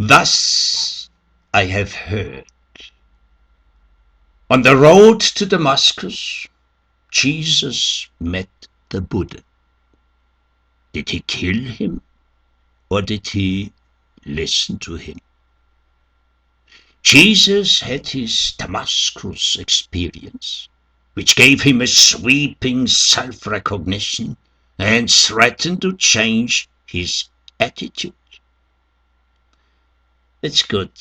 Thus I have heard. On the road to Damascus, Jesus met the Buddha. Did he kill him, or did he listen to him? Jesus had his Damascus experience, which gave him a sweeping self-recognition and threatened to change his attitude. It's good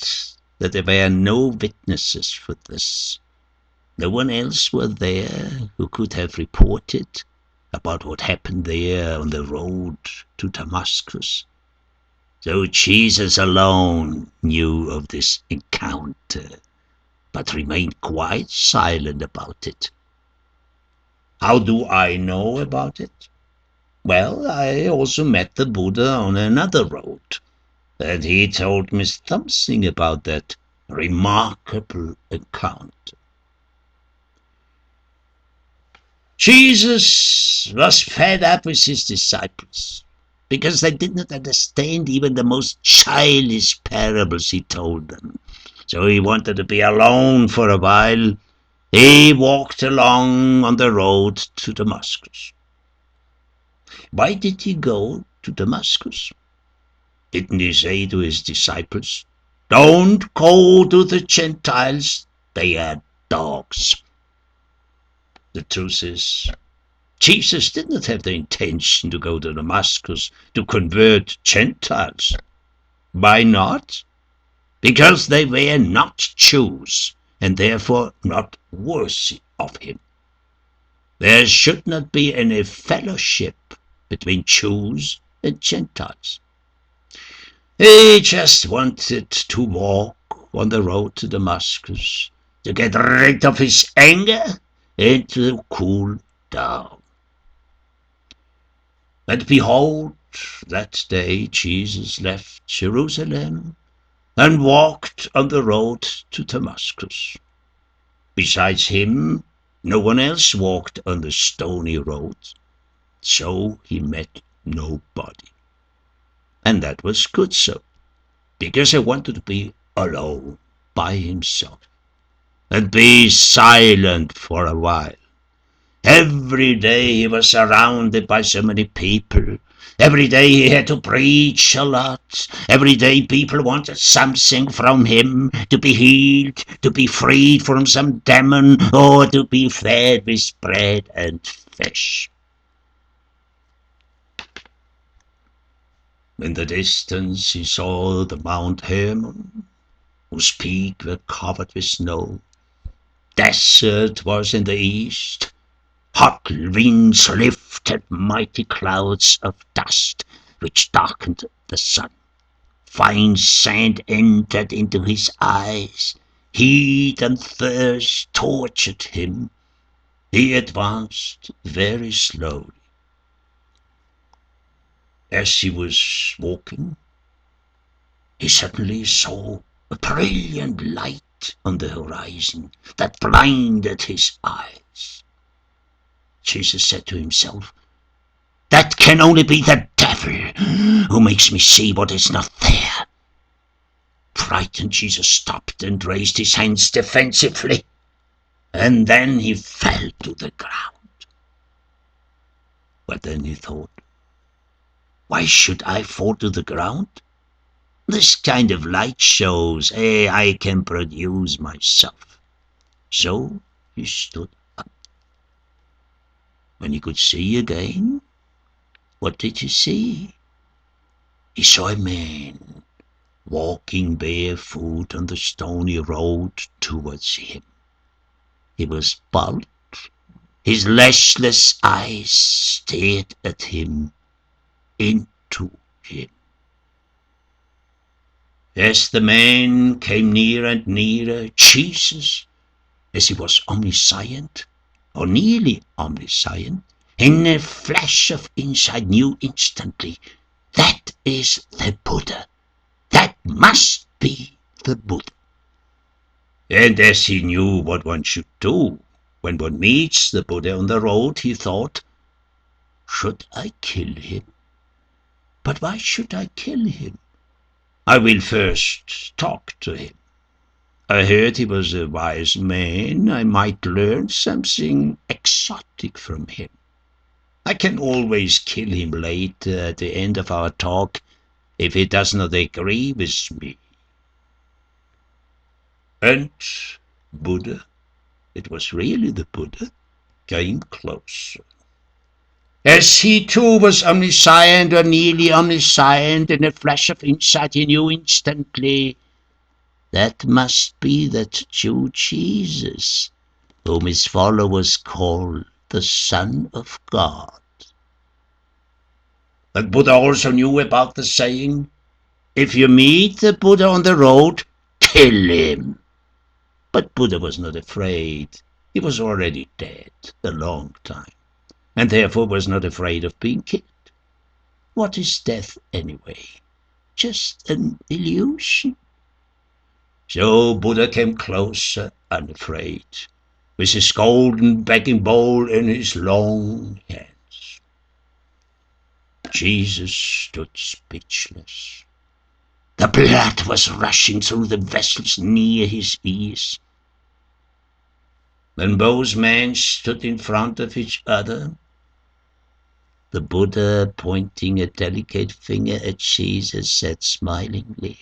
that there were no witnesses for this. No one else were there who could have reported about what happened there on the road to Damascus. So Jesus alone knew of this encounter, but remained quite silent about it. How do I know about it? Well, I also met the Buddha on another road, and he told me something about that remarkable encounter. Jesus was fed up with his disciples because they did not understand even the most childish parables he told them. So he wanted to be alone for a while. He walked along on the road to Damascus. Why did he go to Damascus? Didn't he say to his disciples, "Don't go to the Gentiles, they are dogs"? The truth is, Jesus did not have the intention to go to Damascus to convert Gentiles. Why not? Because they were not Jews, and therefore not worthy of him. There should not be any fellowship between Jews and Gentiles. He just wanted to walk on the road to Damascus, to get rid of his anger and to cool down. And behold, that day Jesus left Jerusalem and walked on the road to Damascus. Besides him, no one else walked on the stony road, so he met nobody. And that was good so, because he wanted to be alone by himself and be silent for a while. Every day he was surrounded by so many people. Every day he had to preach a lot. Every day people wanted something from him, to be healed, to be freed from some demon, or to be fed with bread and fish. In the distance he saw the Mount Hermon, whose peaks were covered with snow. Desert was in the east. Hot winds lifted mighty clouds of dust, which darkened the sun. Fine sand entered into his eyes. Heat and thirst tortured him. He advanced very slowly. As he was walking, he suddenly saw a brilliant light on the horizon that blinded his eyes. Jesus said to himself, "That can only be the devil who makes me see what is not there." Frightened, Jesus stopped and raised his hands defensively, and then he fell to the ground. But then he thought, "Why should I fall to the ground? This kind of light shows I can produce myself." So he stood up. When he could see again, what did he see? He saw a man walking barefoot on the stony road towards him. He was bald. His lashless eyes stared at him, into him. As the man came nearer and nearer, Jesus, as he was omniscient, or nearly omniscient, in a flash of insight knew instantly, that is the Buddha. That must be the Buddha. And as he knew what one should do when one meets the Buddha on the road, he thought, "Should I kill him? But why should I kill him? I will first talk to him. I heard he was a wise man. I might learn something exotic from him. I can always kill him later at the end of our talk if he does not agree with me. And Buddha, it was really the Buddha, came closer. As he too was omniscient or nearly omniscient, in a flash of insight he knew instantly that must be that Jew Jesus, whom his followers call the Son of God. But Buddha also knew about the saying, if you meet the Buddha on the road, kill him. But Buddha was not afraid. He was already dead a long time, and therefore was not afraid of being killed. What is death anyway? Just an illusion. So Buddha came closer, unafraid, with his golden begging bowl in his long hands. Jesus stood speechless. The blood was rushing through the vessels near his ears. When both men stood in front of each other, the Buddha, pointing a delicate finger at Jesus, said smilingly,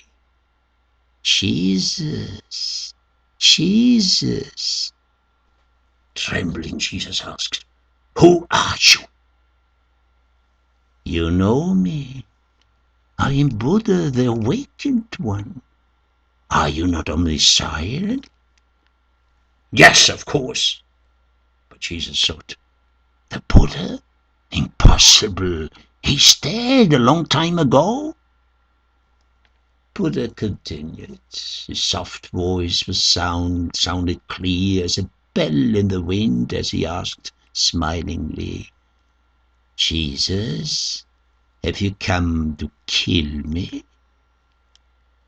Jesus, Jesus. Trembling, Jesus asked, who are you? You know me. I am Buddha, the awakened one. Are you not omniscient? Yes, of course. But Jesus thought, the Buddha? Impossible. He's dead a long time ago. Buddha continued. His soft voice sounded clear as a bell in the wind as he asked smilingly, Jesus, have you come to kill me?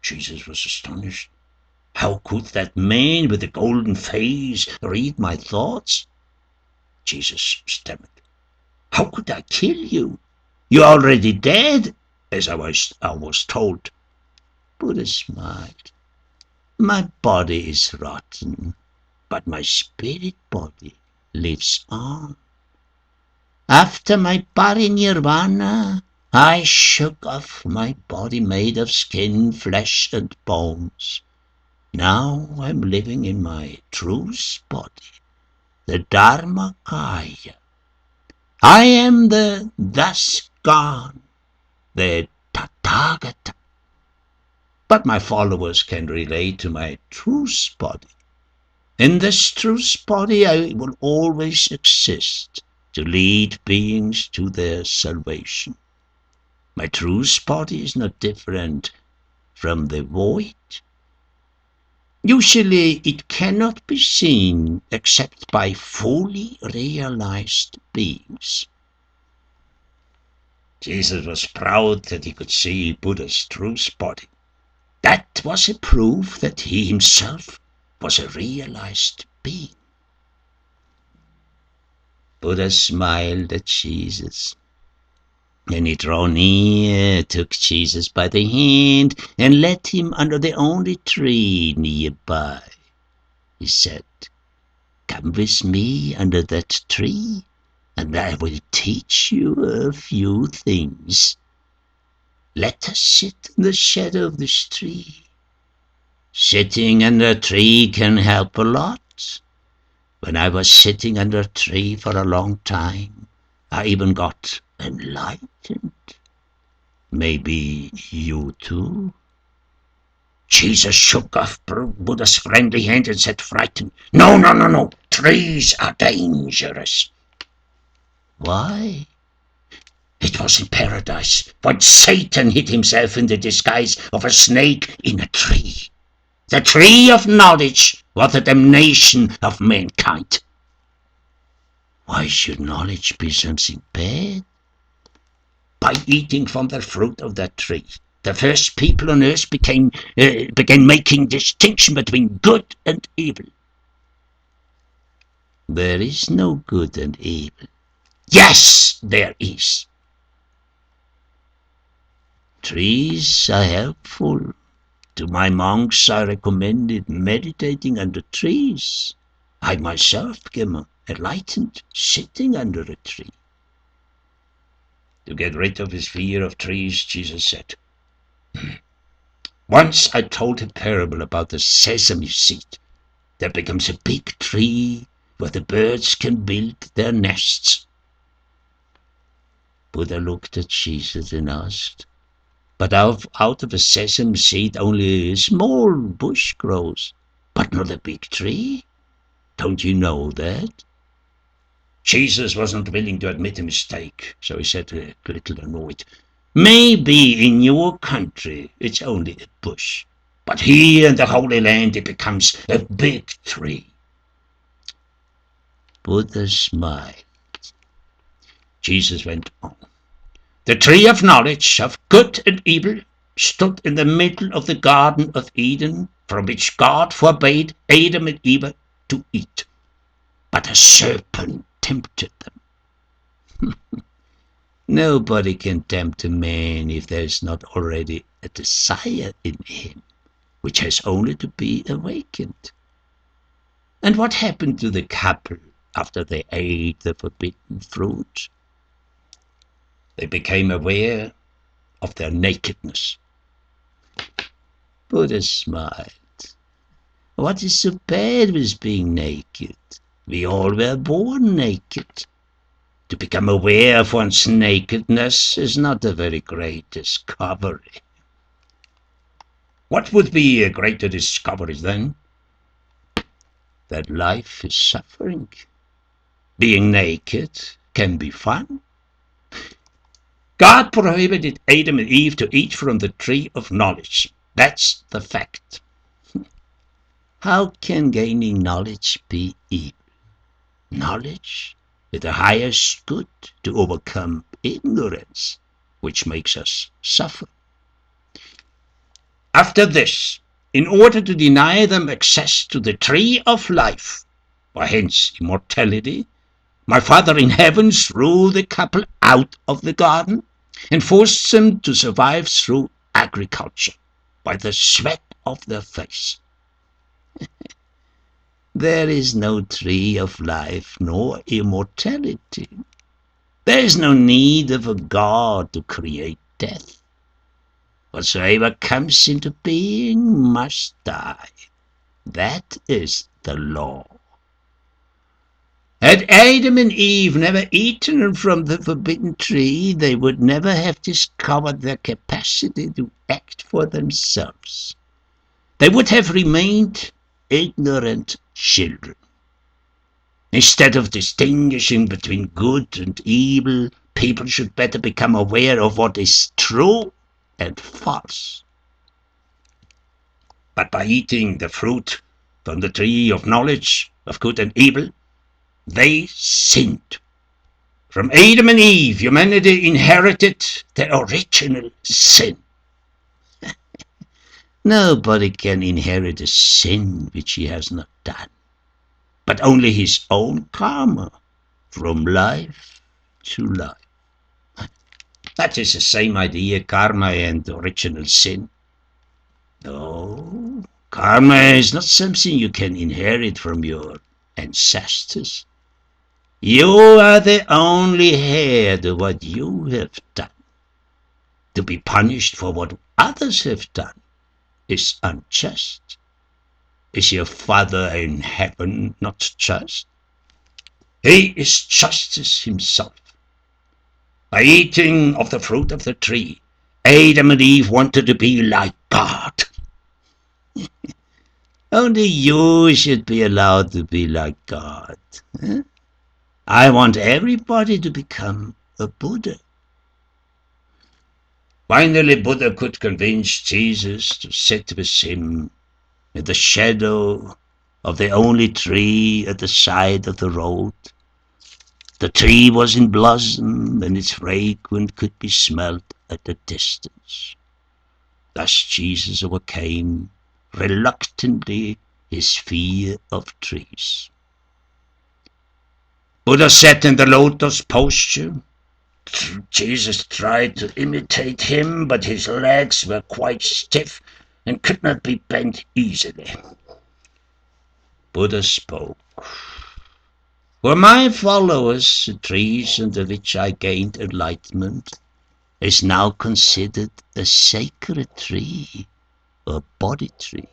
Jesus was astonished. How could that man with the golden face read my thoughts? Jesus stammered. How could I kill you? You're already dead, as I was told. Buddha smiled. My body is rotten, but my spirit body lives on. After my parinirvana, I shook off my body made of skin, flesh, and bones. Now I'm living in my true body, the Dharmakaya. I am the thus gone, the Tathagata. But my followers can relate to my true body. In this true body I will always exist to lead beings to their salvation. My true body is not different from the void. Usually it cannot be seen except by fully realized beings. Jesus was proud that he could see Buddha's true body. That was a proof that he himself was a realized being. Buddha smiled at Jesus. Then he drew near, took Jesus by the hand, and led him under the only tree nearby. He said, come with me under that tree, and I will teach you a few things. Let us sit in the shadow of this tree. Sitting under a tree can help a lot. When I was sitting under a tree for a long time, I even got enlightened. Maybe you too? Jesus shook off Buddha's friendly hand and said, frightened, no, no, no, no. Trees are dangerous. Why? It was in paradise when Satan hid himself in the disguise of a snake in a tree. The tree of knowledge was the damnation of mankind. Why should knowledge be something bad? By eating from the fruit of that tree, the first people on earth began making distinction between good and evil. There is no good and evil. Yes, there is. Trees are helpful. To my monks I recommended meditating under trees. I myself became enlightened sitting under a tree. To get rid of his fear of trees, Jesus said, once I told a parable about the sesame seed that becomes a big tree where the birds can build their nests. Buddha looked at Jesus and asked, but out of a sesame seed only a small bush grows, but not a big tree. Don't you know that? Jesus wasn't willing to admit a mistake, so he said, a little annoyed, maybe in your country it's only a bush, but here in the Holy Land it becomes a big tree. Buddha smiled. Jesus went on. The tree of knowledge of good and evil stood in the middle of the Garden of Eden, from which God forbade Adam and Eve to eat. But a serpent tempted them. Nobody can tempt a man if there is not already a desire in him, which has only to be awakened. And what happened to the couple after they ate the forbidden fruit? They became aware of their nakedness. Buddha smiled. What is so bad with being naked? We all were born naked. To become aware of one's nakedness is not a very great discovery. What would be a greater discovery then? That life is suffering. Being naked can be fun. God prohibited Adam and Eve to eat from the tree of knowledge. That's the fact. How can gaining knowledge be evil? Knowledge is the highest good to overcome ignorance, which makes us suffer. After this, in order to deny them access to the tree of life, or hence immortality, my Father in heaven threw the couple out of the garden and forced them to survive through agriculture by the sweat of their face. There is no tree of life nor immortality. There is no need of a God to create death. Whatsoever comes into being must die. That is the law. Had Adam and Eve never eaten from the forbidden tree, they would never have discovered their capacity to act for themselves. They would have remained ignorant children. Instead of distinguishing between good and evil, people should better become aware of what is true and false. But by eating the fruit from the tree of knowledge of good and evil, they sinned. From Adam and Eve, humanity inherited the original sin. Nobody can inherit a sin which he has not done, but only his own karma from life to life. That is the same idea, karma and original sin. No, karma is not something you can inherit from your ancestors. You are the only heir to what you have done. To be punished for what others have done is unjust. Is your Father in heaven not just? He is justice himself. By eating of the fruit of the tree, Adam and Eve wanted to be like God. Only you should be allowed to be like God. I want everybody to become a Buddha. Finally, Buddha could convince Jesus to sit with him in the shadow of the only tree at the side of the road. The tree was in blossom, and its fragrance could be smelt at a distance. Thus Jesus overcame reluctantly his fear of trees. Buddha sat in the lotus posture, Jesus tried to imitate him, but his legs were quite stiff and could not be bent easily. Buddha spoke. For my followers, the trees under which I gained enlightenment is now considered a sacred tree, a body tree.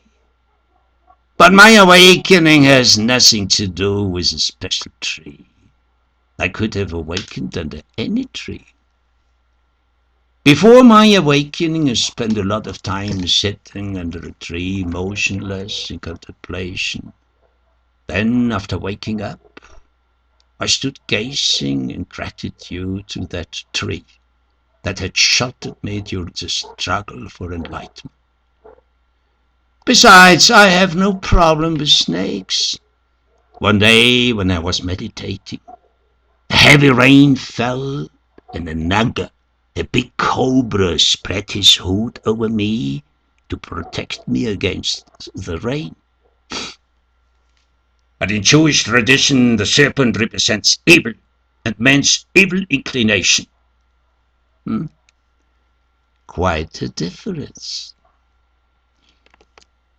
But my awakening has nothing to do with a special tree. I could have awakened under any tree. Before my awakening, I spent a lot of time sitting under a tree, motionless in contemplation. Then, after waking up, I stood gazing in gratitude to that tree that had sheltered me during the struggle for enlightenment. Besides, I have no problem with snakes. One day, when I was meditating, a heavy rain fell, and a naga, a big cobra, spread his hood over me to protect me against the rain. But in Jewish tradition, the serpent represents evil and man's evil inclination. Quite a difference.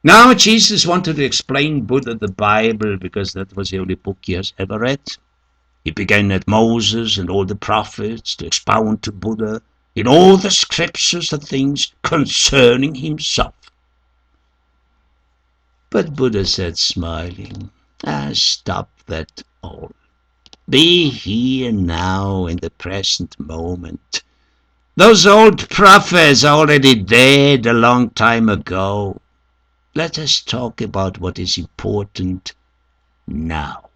Now Jesus wanted to explain Buddha the Bible because that was the only book he has ever read. He began at Moses and all the prophets to expound to Buddha in all the scriptures the things concerning himself. But Buddha said, smiling, stop that all. Be here now in the present moment. Those old prophets are already dead a long time ago. Let us talk about what is important now.